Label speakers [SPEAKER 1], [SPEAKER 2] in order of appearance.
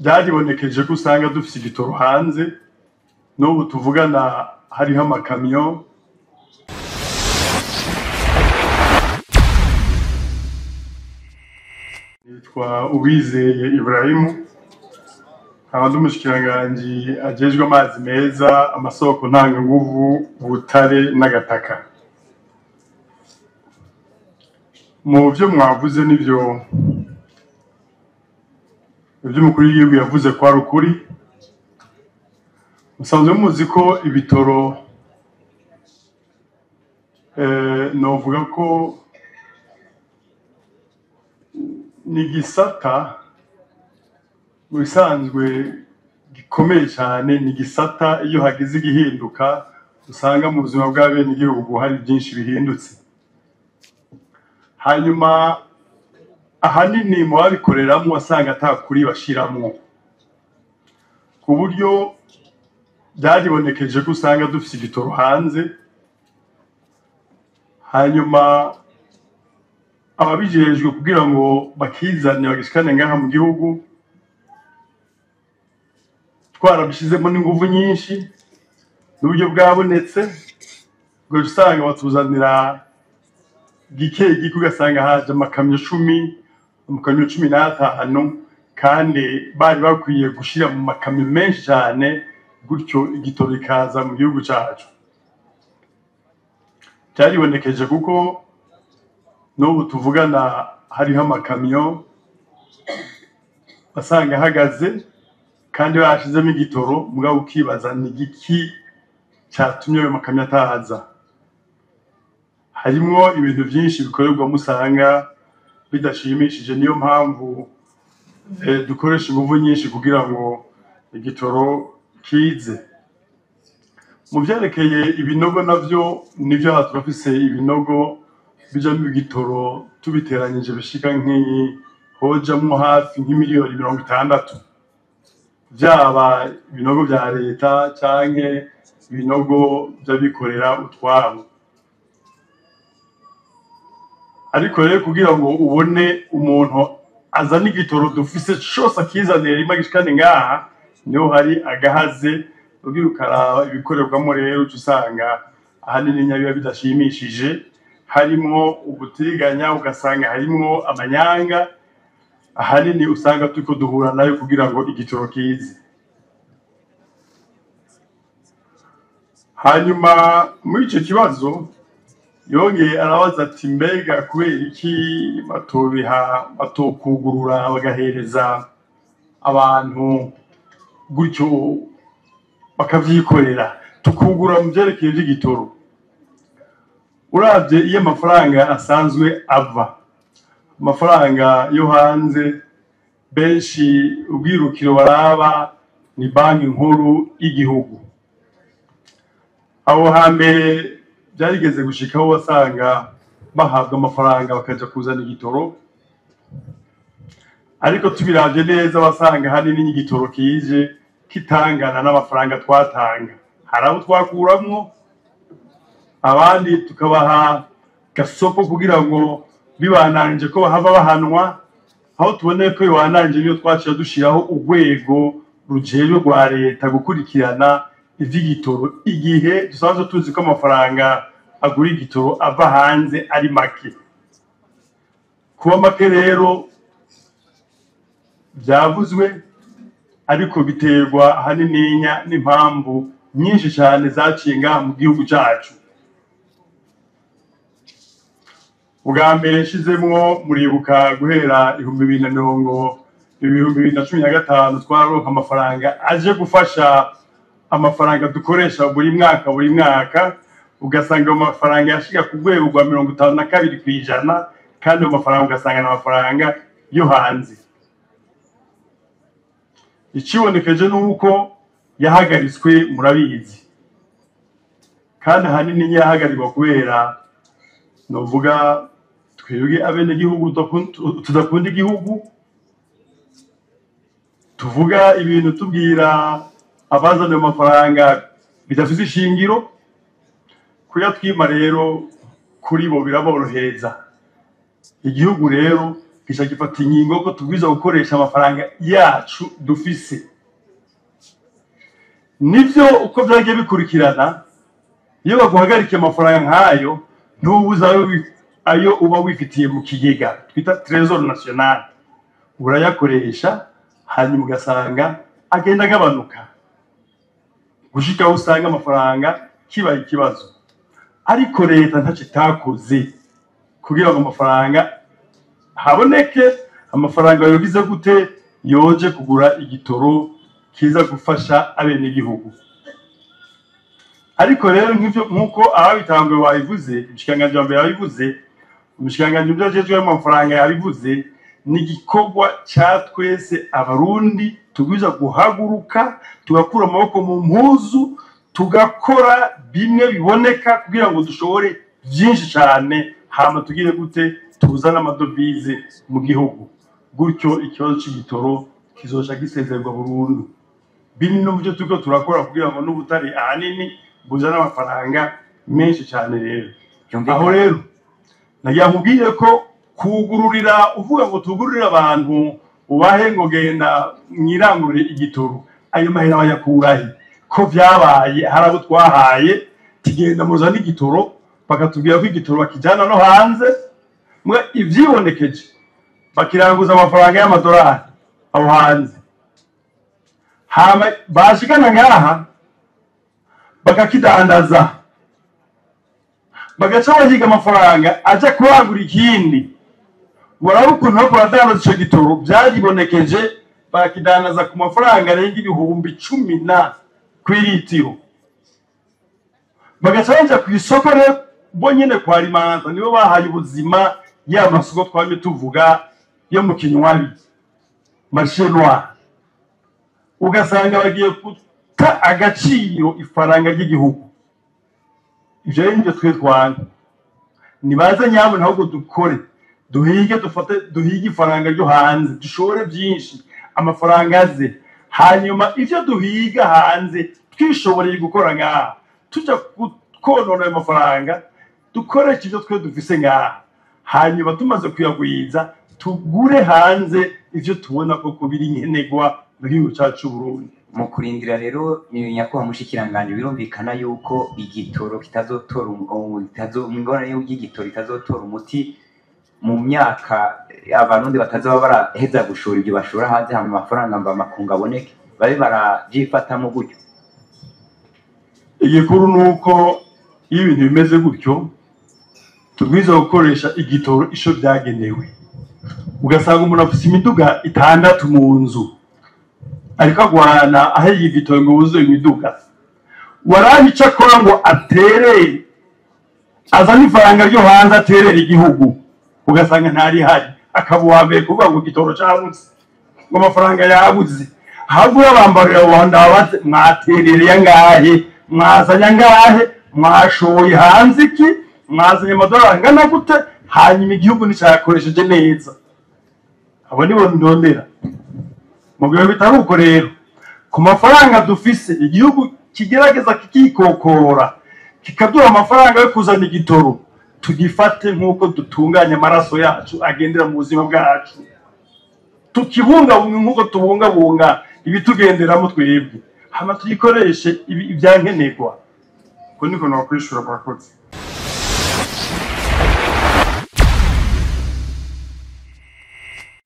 [SPEAKER 1] byaribonekeje ko usanga dufite igitoro hanze n'ubu tuvugana hariho amakamyo nitwa Uwizeye Ibrahimu abandi umushikiranganji ajejwe amazi meza amasoko ntanganguvu ubutare n'agataka. Mu byo mwavuze n'ibyo umukuru w'igihugu yavuze ko ari ukuri. Musanzwe muzi ko ibitoro novuga ko ni gisata mu bisanzwe gikomeye cyane, ni gisata iyo hagize igihinduka usanga mu buzima bw'abene igihugu hari byinshi bihindutse. Hanyuma ahanini mu babikoreramo wasanga atakuri bashiramwo, ku buryo byaribonekeje ko usanga dufite igitoro hanze, hanyuma ababijejwe kugira ngo bakizane bagishikane ngaha mu gihugu twarabishizemo n'inguvu nyinshi n'uburyo bwabonetse, ngo usanga batuzanira gike ugasanga haje amakamyo 10 amakamyo 15 kandi bari bakwiye gushira mu makamyo menshi cyane, gutyo igitoro ikaza mu gihugu cyacu. Byaribonekeje kuko n'ubu tuvugana hariho amakamyo basanga hagaze kandi bashizemo igitoro, mugabo ukibaza ni igiki cyatumye ayo makamyo ataza. Harimwo ibintu byinshi bikorerwa musanga bidashimishije, niyo mpamvu dukoresha ingufu nyinshi kugira ngo igitoro kize. Mu byerekeye ibinogo navyo nivyo turafise ibinogo bijamo igitoro tubiteranyije bishika nk'iyi hojamwo hafi nk'imiliyoni 60, byaba ibinogo bya leta canke ibinogo by'abikorera utwabo. Ariko rero kugira ngo ubone umuntu azana igitoro dufise cyose akizanira rimwe gishikane ngaha, niho hari agahaze ubwira ukaraba ibikorerwamo. Rero usanga ahanini nyabiba bidashimishije, harimo ubutiriganya, ugasanga harimo amanyanga, ahanini usanga turiko duhura nayo kugira ngo igitoro kize. Hanyuma muri icyo kibazo yongeye arabaza ati mbega kubera iki batokugurura bagahereza abantu gutyo bakavyikorera tukugura mu byerekeye by'igitoro. Uravye iyo amafaranga asanzwe ava, amafaranga yo hanze benshi ubwirukiro baraba ni banki nkuru y'igihugu. Aho hambere byarigeze gushikaho wasanga bahabwa amafaranga bakaja kuzana igitoro, ariko tubiravye neza wasanga hanini n'igitoro kije kitangana n'amafaranga twatanga. Hari abo twakuramwo, abandi tukabaha gasoko kugira ngo bibananje ko bahava bahanwa. Aho tuboneye ko bibananje niyo twaciye dushiraho urwego rujejwe rwa leta gukurikirana ivy'igitoro, igihe dusanzwe tuzi ko amafaranga agura igitoro ava hanze ari make. Kuba make rero byavuzwe, ariko biterwa ahanininya n'impamvu nyinshi cyane zaciye ngaha mu gihugu cyacu. Ubwa mbere nshizemwo muribuka guhera 2015 twaronka amafaranga aje gufasha amafaranga dukoresha buri mwaka, ugasanga amafaranga yashika ku rwego rwa 52%, kandi amafaranga ugasanga n'amafaranga yo hanze. Ikibonekeje nuko yahagaritswe, murabizi, kandi hanini yahagarirwa kubera novuga twebwe abene gihugu tudakunda igihugu, tuvuga ibintu tubwira abazana amafaranga bidafite ishingiro. Kuyatwima rero kuri bo biraborohereza. Igihugu rero kisha gifata ingingo ko tubwiza gukoresha amafaranga yacu dufise. Nivyo uko byagiye bikurikirana, iyo baguhagarika amafaranga nkayo ntubuza ayo uba wifitiye mu kigega twita Trésor National, urayakoresha hanyuma ugasanga agenda agabanuka gushika usanga amafaranga kibaye ikibazo. Ariko leta ntacyo itakoze kugira ngo amafaranga haboneke, amafaranga yogize gute yoje kugura igitoro kiza gufasha abenegihugu. Ariko rero nk'ivyo nkuko ababitangwe babivuze, umushikanganje wa mbere yabivuze, umushikanganje byajejwe amafaranga yabivuze, ni igikorwa cya twese abarundi tugwiza guhaguruka tugakura amaboko mu mpuzu tugakora bimwe biboneka kugira ngo dushobore byinshi cyane, hama tugire gute tuzana amadovize mu gihugu, gutyo ikibazo cy'igitoro kizoja gisezerwa burundu. Bimwe no byo tuko turakora kugira ngo n'ubutari ahanini buzana amafaranga menshi cyane. Rero aho rero nagiye ko kugururira uvuga ngo tugururira abantu ubahe ngo genda mwirangurire igitoro, ayo mahera bayakurahe ko vyabaye harabo twahaye tigenda muzana igitoro bakatubwira ko igitoro bakijana no hanze, mwe ivyibonekeje bakiranguza amafaranga y'amadolari aho hanze, hama bashikana ngaha bakakidandaza bagaca bahiga amafaranga aja kurangura ikindi. Warabu ukuntu bako baradandaza ico gitoro byaribonekeje, bakidandaza ku mafaranga arenga ibihumbi 10 kw'ilitiro, bagaca baja ku isoko rero bo nyene kwa Limanza nibo bahaye ubuzima ya masoko twamye tuvuga yo mu Kinywabi marché noir, ugasanga bagiye kuta agaciro ifaranga ry'igihugu. Ivyo nivyo twe twanga nibaza nyabo ntabwo dukore duhige dufate duhige ifaranga ryo hanze dushore byinshi amafaranga aze, hanyuma ivyo duhiga hanze twishoboreye gukora ngaha tuja konona ayo mafaranga dukoresha ivyo twe dufise ngaha, hanyuma tumaze kuyagwiza tugure hanze ivyo tubona ko kubiri nkenegwa mu gihugu cyacu Burundi.
[SPEAKER 2] Mu kurindira rero nyakubahwa mushikiranganje, birumvikana yuko igitoro kitazotora ingorane y'igitoro itazotora umuti mu myaka abarundi batazaba baraheza gushora ibyo bashora hanze, hama amafaranga mba makunga aboneke babe barabyifatamo gutyo.
[SPEAKER 1] Igikuru nuko iyo ibintu bimeze gutyo tugwiza gukoresha igitoro isho byagenewe. Ugasanga umuntu afite imiduga 6 mu nzu ariko agwana ahe igitoro ngo buzuye imiduga, warahica akora ngo aterere azana ifaranga ryo hanze aterere igihugu, ugasanga ntari hari akabuwambere kuvuga ngo igitoro cyabuze ngo amafaranga yabuze. Ahubwo abambarira wanda abaze mwaterereye ngahe, mwazanya ngahe, mwashoye hanze iki, mwazanye amadolari angana gute, hanyuma igihugu nicyakoresheje neza. Abo nibo ndondera mu gihe bitaruko rero ku mafaranga dufise igihugu kigerageza kikikokora kikaduha amafaranga yo kuzana igitoro, tugifate nkuko dutunganya amaraso yacu agendera mu buzima bwacu, tukibungabunga nkuko tubungabunga ibitugenderamo twebwe, hama tuyikoreshe ibyankenegwa. Ko niko nakwishura bakoze.